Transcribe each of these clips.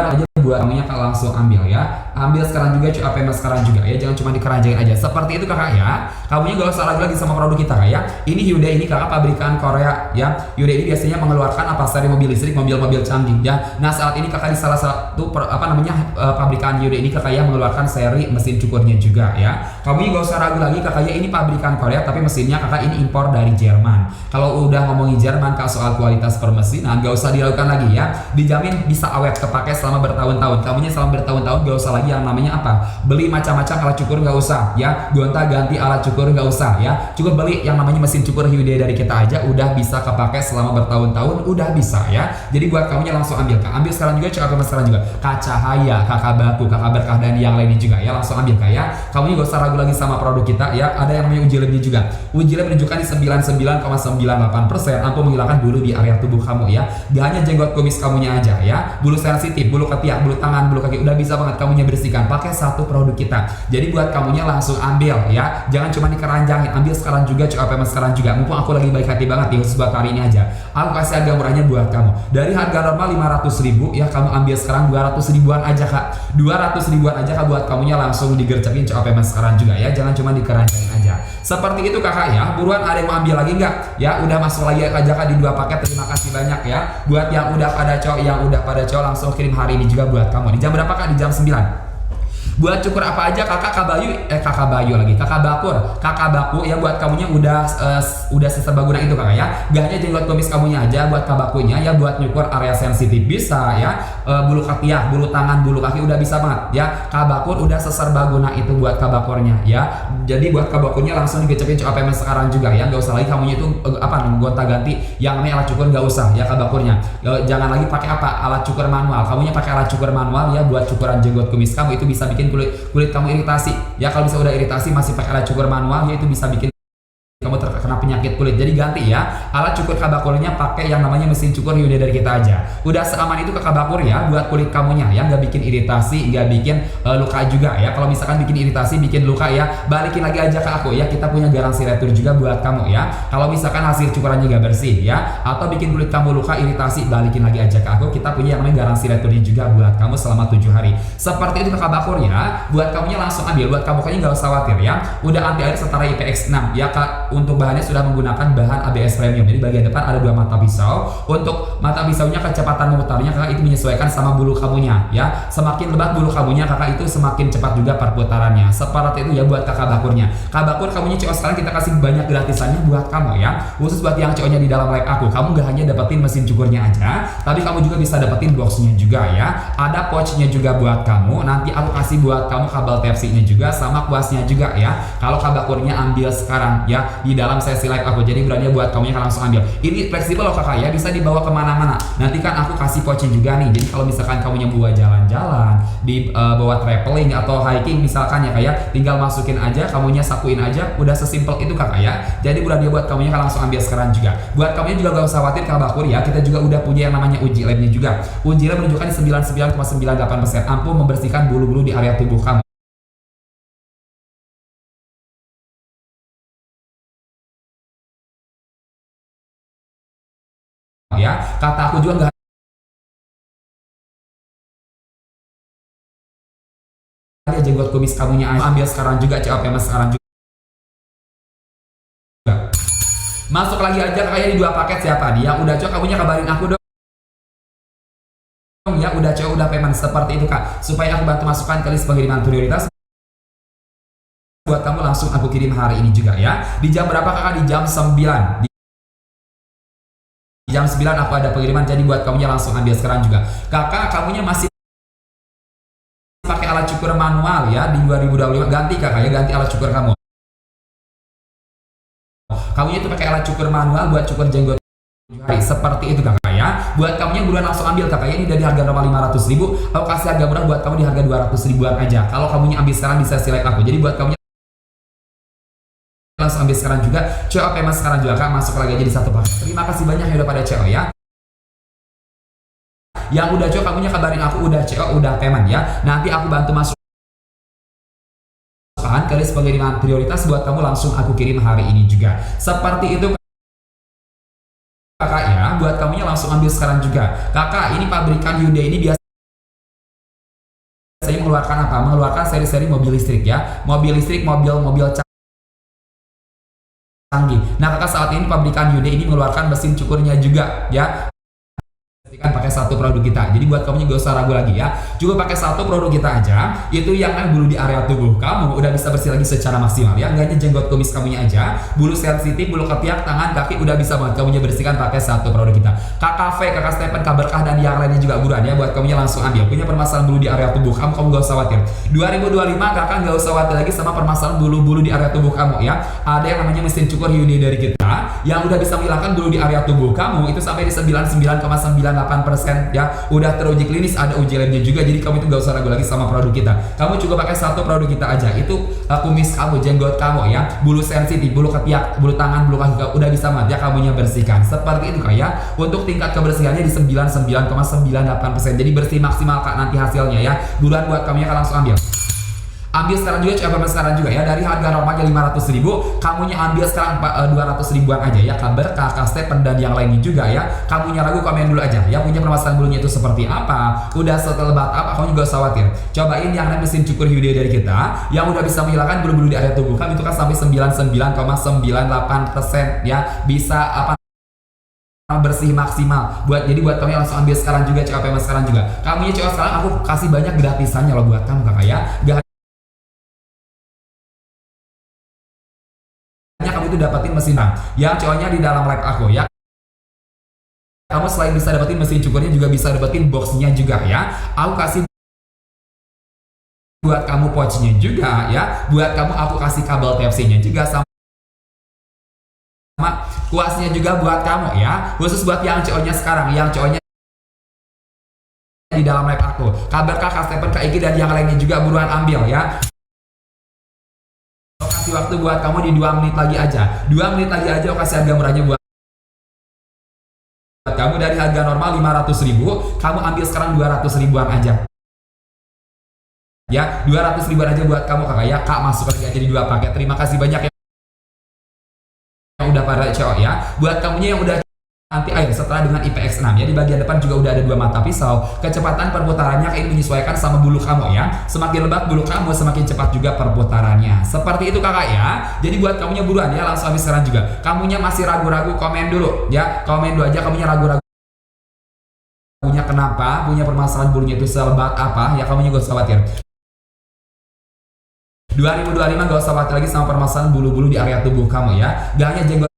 aja buat kamunya kak langsung ambil ya, ambil sekarang juga cuy, APM sekarang juga ya, jangan cuma dikeranjangin aja seperti itu kakak ya. Kamunya gak usah ragu lagi sama produk kita kak ya. Ini Hyundai, ini kakak pabrikan Korea ya. Hyundai ini biasanya mengeluarkan seri mobil listrik, mobil-mobil canggih ya. Nah saat ini kakak di salah satu pabrikan Hyundai ini kakak ya mengeluarkan seri mesin cukurnya juga ya. Kamunya gak usah ragu lagi kakak ya, ini pabrikan Korea tapi mesinnya kakak ini impor dari Jerman. Kalau udah ngomongin Jerman kak soal kualitas permesinan gak usah diragukan lagi ya, dijamin bisa awet kepake selama bertahun-tahun. Kamunya selama bertahun-tahun gak usah lagi yang namanya beli macam-macam alat cukur, gak usah ya, gonta ganti alat cukur gak usah ya, cukup beli yang namanya mesin cukur Hyundai dari kita aja udah bisa kepake selama bertahun-tahun, udah bisa ya. Jadi buat kamunya langsung ambil kak, ambil sekarang juga, coba sekarang juga Kak Cahaya, Kakak Baku, Kakak Berkah dan yang lainnya juga ya, langsung ambil kak ya. Kamunya gak usah ragu lagi sama produk kita ya. Ada yang namanya uji labnya juga, uji lab menunjukkan di 99,98% ampuh menghilangkan bulu di area tubuh kamu ya. Gak hanya jenggot kumis kamunya aja ya, bulu sensitif, bulu ketiak, bulu tangan, bulu kaki, udah bisa banget kamunya bersihkan pakai satu produk kita. Jadi buat kamunya langsung ambil ya, jangan cuma dikeranjangin, ambil sekarang juga, coba sekarang juga. Mumpung aku lagi baik hati banget nih, khusus buat hari ini aja aku kasih harga murahnya buat kamu. Dari harga normal 500.000 ya, kamu ambil sekarang 200 ribuan aja kak, 200 ribuan aja kak, buat kamunya langsung digercekin coba sekarang juga ya, jangan cuma dikeranjangin aja. Seperti itu kakak ya. Buruan, ada yang mau ambil lagi nggak ya? Udah masuk lagi aja kak di 2 paket. Terima kasih banyak ya buat yang udah pada cowok, langsung kirim hari ini juga buat kamu. Di jam berapa kak? Di jam 9. Buat cukur apa aja kakak, kakak baku ya, buat kamunya udah seserbaguna itu kakak ya. Gak hanya jenggot kumis kamunya aja, buat kabakunya ya, buat nyukur area sensitif bisa ya, bulu ketiak, bulu tangan, bulu kaki udah bisa banget ya. Kabakur udah seserbaguna itu buat kabakurnya ya. Jadi buat kabakurnya langsung digecepin APM sekarang juga ya. Gak usah lagi kamunya itu gonta ganti yang namanya alat cukur, gak usah ya kabakurnya. Jangan lagi pakai alat cukur manual. Kamunya pakai alat cukur manual ya, buat cukuran jenggot kumis kamu itu bisa bikin kulit kamu iritasi ya. Kalau bisa udah iritasi masih pakai alat cukur manual ya, itu bisa bikin kamu terkena penyakit kulit. Jadi ganti ya, alat cukur kabakurnya pakai yang namanya mesin cukur Hyundai dari kita aja. Udah seaman itu ke kabakur ya, buat kulit kamunya ya, nggak bikin iritasi, nggak bikin luka juga ya. Kalau misalkan bikin iritasi, bikin luka ya, balikin lagi aja ke aku ya. Kita punya garansi retur juga buat kamu ya. Kalau misalkan hasil cukurannya nggak bersih ya, atau bikin kulit kamu luka, iritasi, balikin lagi aja ke aku. Kita punya yang namanya garansi returnya juga buat kamu selama 7 hari. Seperti itu ke kabakur ya. Buat kamunya langsung ambil, buat kabakurnya nggak usah khawatir ya. Udah anti air setara IPX6 ya kak. Untuk bahannya sudah menggunakan bahan ABS premium. Jadi bagian depan ada 2 mata pisau. Untuk mata pisaunya kecepatan memutarnya kakak itu menyesuaikan sama bulu kamunya ya. Semakin lebat bulu kamunya kakak itu semakin cepat juga perputarannya. Seperti itu ya buat kakak bakurnya. Kabakur kamunya cowok sekarang kita kasih banyak gratisannya buat kamu ya. Khusus buat yang cowoknya di dalam live aku, kamu gak hanya dapetin mesin cukurnya aja, tapi kamu juga bisa dapetin boxnya juga ya. Ada pouchnya juga buat kamu. Nanti aku kasih buat kamu kabel Type-C-nya juga sama kuasnya juga ya. Kalau kabakurnya ambil sekarang ya di dalam sesi live aku, jadi berani buat kamu yang langsung ambil. Ini fleksibel loh kakak ya, bisa dibawa kemana-mana. Nanti kan aku kasih pouchnya juga nih, jadi kalau misalkan kamu bawa jalan-jalan, bawa traveling atau hiking misalkan ya kayak, tinggal masukin aja, kamunya sakuin aja, udah sesimpel itu kakak ya. Jadi berani buat kamu yang langsung ambil sekarang juga. Buat kamu juga gak usah khawatir kabakur ya, kita juga udah punya yang namanya uji labnya juga. Uji lab menunjukkan 99,98% ampuh membersihkan bulu-bulu di area tubuh kamu ya. Kata aku juga nggak ada jenggot kumis kamunya aja. Ambil sekarang juga, COPM sekarang juga. Masuk lagi aja kayak di 2 paket. Siapa nih yang udah cocok kamunya kabarin aku dong ya. Udah cocok, udah payment seperti itu kak, supaya aku bantu masukkan ke list pengiriman prioritas buat kamu. Langsung aku kirim hari ini juga ya. Di jam berapa kakak? Di jam 9. Jam 9 aku ada pengiriman, jadi buat kamunya langsung ambil sekarang juga. Kakak kamunya masih pakai alat cukur manual ya di 2025, ganti kakak ya, ganti alat cukur kamu. Kamunya itu pakai alat cukur manual buat cukur jenggot hari. Seperti itu kakak ya. Buat kamunya buruan langsung ambil kakak ya. Ini dari harga normal 500.000, aku kasih harga murah buat kamu di harga 200 ribuan aja. Kalau kamunya ambil sekarang di sesi live aku, jadi buat kamunya langsung ambil sekarang juga. CO payment sekarang juga kak, masuk lagi aja di 1 paket. Terima kasih banyak ya udah pada CO ya. Yang udah CO kamunya kabarin aku, udah CO udah payment ya. Nanti aku bantu masuk ke list pengiriman prioritas buat kamu, langsung aku kirim hari ini juga. Seperti itu kakak ya. Buat kamunya langsung ambil sekarang juga. Kakak ini pabrikan Hyundai ini biasa sering mengeluarkan apa? Mengeluarkan seri-seri mobil listrik ya. Mobil listrik, mobil canggih. Nah, kakak saat ini pabrikan Hyundai ini mengeluarkan mesin cukurnya juga ya. Kan pakai satu produk kita, jadi buat kamu gak usah ragu lagi ya, juga pakai satu produk kita aja, itu yang bulu di area tubuh kamu udah bisa bersih lagi secara maksimal ya, nggak hanya jenggot kumis kamunya aja, bulu sensitif, bulu ketiak, tangan, kaki udah bisa banget kamunya bersihkan pakai satu produk kita. Kakak V, kakak Stephen, Kak Berkah dan yang lainnya juga buruan ya, buat kamunya langsung ambil. Punya permasalahan bulu di area tubuh kamu gak usah khawatir. 2025 kakak gak usah khawatir lagi sama permasalahan bulu-bulu di area tubuh kamu ya. Ada yang namanya mesin cukur Hyundai dari kita yang udah bisa menghilangkan bulu di area tubuh kamu itu sampai di 99,98% ya, udah teruji klinis, ada uji labnya juga, jadi kamu itu gak usah ragu lagi sama produk kita. Kamu juga pakai satu produk kita aja, itu kumis kamu, jenggot kamu ya, bulu sensitif, bulu ketiak, bulu tangan, bulu kaki udah bisa banget ya kamunya bersihkan. Seperti itu kayak untuk tingkat kebersihannya di 99,98%, jadi bersih maksimal kak nanti hasilnya ya. Buruan buat kamunya kan langsung ambil sekarang juga, coba sekarang juga ya, dari harga normalnya 500.000 kamunya ambil sekarang 200 ribuan aja ya. Kabar kakak Stephen dan yang lainnya juga ya, kamunya ragu komen dulu aja ya, punya permasalahan bulunya itu seperti apa, udah setelebat apa, kamu juga usah khawatir. Cobain yang namanya mesin cukur Hyundai dari kita yang udah bisa menghilangkan bulu-bulu di area tubuh kamu itu kan sampai 99,98% ya, bisa apa bersih maksimal. Jadi buat kamu yang langsung ambil sekarang juga, cek apa sekarang juga, kamunya coba sekarang aku kasih banyak gratisannya loh buat kamu kakak ya. Kamu itu dapetin mesin yang cowoknya di dalam live aku ya. Kamu selain bisa dapetin mesin cukurnya juga bisa dapetin boxnya juga ya. Aku kasih buat kamu pouchnya juga ya. Buat kamu aku kasih kabel TFC-nya juga sama kuasnya juga buat kamu ya. Khusus buat yang cowoknya sekarang, yang cowoknya di dalam live aku. Kabar kakak Stephen, Kak Iki dan yang lainnya juga buruan ambil ya. Waktu buat kamu di 2 menit lagi aja, 2 menit lagi aja aku kasih harga murahnya buat kamu. Dari harga normal 500.000 kamu ambil sekarang 200 ribuan aja ya, 200 ribuan aja buat kamu kakak ya. Kak masuk lagi aja di 2 paket. Terima kasih banyak ya yang udah pada cowok ya. Buat kamunya yang udah anti air setelah dengan IPX 6 ya, di bagian depan juga udah ada 2 mata pisau. Kecepatan perputarannya kayak menyesuaikan sama bulu kamu ya, semakin lebat bulu kamu semakin cepat juga perputarannya. Seperti itu kakak ya. Jadi buat kamunya buruan ya, langsung habis sekarang juga. Kamunya masih ragu-ragu, komen dulu ya, komen dulu aja kamunya ragu-ragu punya kenapa, punya permasalahan bulunya itu selebat apa ya, kamunya gak usah khawatir. 2025 gak usah khawatir lagi sama permasalahan bulu-bulu di area tubuh kamu ya. Gak hanya jenggot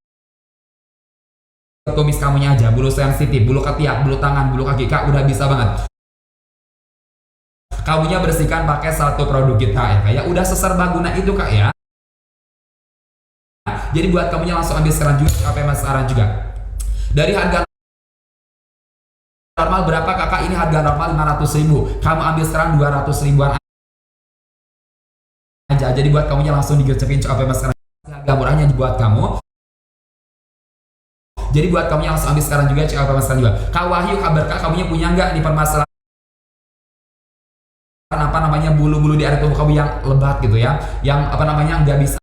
kumis kamunya aja, bulu sensitif, bulu ketiak, bulu tangan, bulu kaki, kak udah bisa banget kamunya bersihkan pakai satu produk kita ya kayak udah seserbaguna itu kak ya. Jadi buat kamunya langsung ambil sekarang juga, apa sekarang juga. Dari harga normal berapa kakak, ini harga normal 500.000 kamu ambil sekarang 200 ribuan aja. Jadi buat kamunya langsung digecepin apa sekarang, harga murahnya buat kamu. Jadi buat kamu yang langsung ambil sekarang juga, cek apa sekarang juga. Kak Wahyu, Kak Berkah, kamunya punya nggak nih permasalahan apa namanya bulu-bulu di area tubuh kamu yang lebat gitu ya, yang apa namanya nggak bisa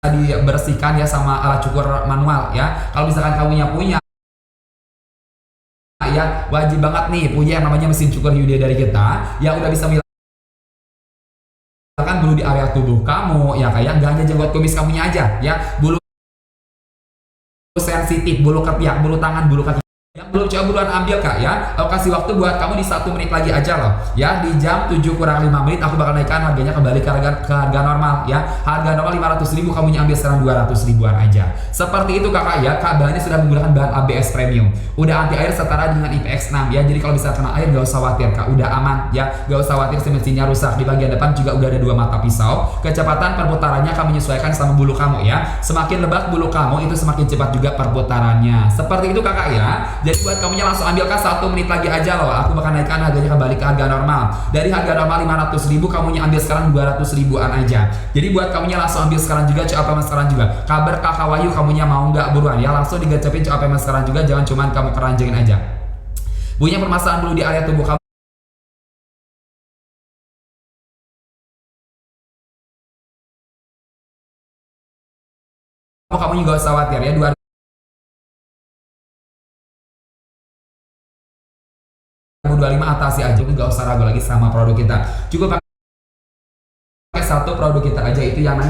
dibersihkan ya sama alat cukur manual ya. Kalau misalkan kamunya punya ya, wajib banget nih punya yang namanya mesin cukur Hyundai dari kita yang udah bisa menghilangkan bulu di area tubuh kamu ya, kayak nggak hanya jenggot kumis kamunya aja ya, bulu sensitif, bulu ketiak, bulu tangan, bulu kaki. Yang belum coba buruan ambil kak ya. Aku kasih waktu buat kamu di 1 menit lagi aja loh ya, di jam 7 kurang 5 menit aku bakal naikkan harganya kembali ke harga normal ya. Harga normal 500.000 kamunya ambil sekarang 200 ribuan aja. Seperti itu kakak ya. Kak bahannya sudah menggunakan bahan ABS premium, udah anti air setara dengan IPX 6 ya. Jadi kalau bisa kena air gak usah khawatir kak, udah aman ya, gak usah khawatir mesinnya rusak. Di bagian depan juga udah ada 2 mata pisau. Kecepatan perputarannya kamu menyesuaikan sama bulu kamu ya, semakin lebat bulu kamu itu semakin cepat juga perputarannya. Seperti itu kakak ya. Jadi buat kamunya langsung ambil kak, 1 menit lagi aja loh aku bakal naikkan harganya kembali ke harga normal. Dari harga normal 500.000 kamunya ambil sekarang 200 ribuan aja. Jadi buat kamunya langsung ambil sekarang juga, cek apa sekarang juga. Kabar kakak Wahyu, kamunya mau nggak buruan ya, langsung digecepin cek apa sekarang juga, jangan cuman kamu keranjangin aja. Punya permasalahan bulu di area tubuh kamu juga usah khawatir ya. 2025 atasi aja, nggak usah ragu lagi sama produk kita. Cukup pakai satu produk kita aja, itu yang